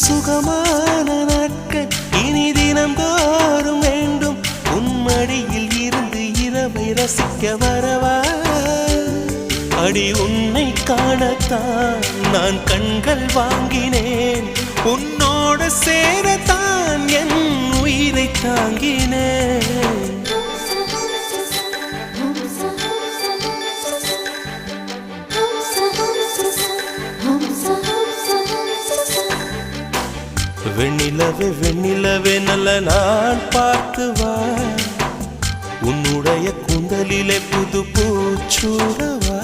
சுகமான நாட்கள் இனி தினந்தோறும் வேண்டும் உன்மடியில் இருந்து இரவை ரசிக்க வரவா அடி உன்னை காணத்தான் நான் கண்கள் வாங்கினேன் உன்னோட சேரத்தான் என் உயிரை தாங்கினேன் வெண்ணிலவே வெண்ணிலவே நல்ல நான் பார்த்து வா உன்னுடைய கூந்தலிலே புது பூச்சூடவா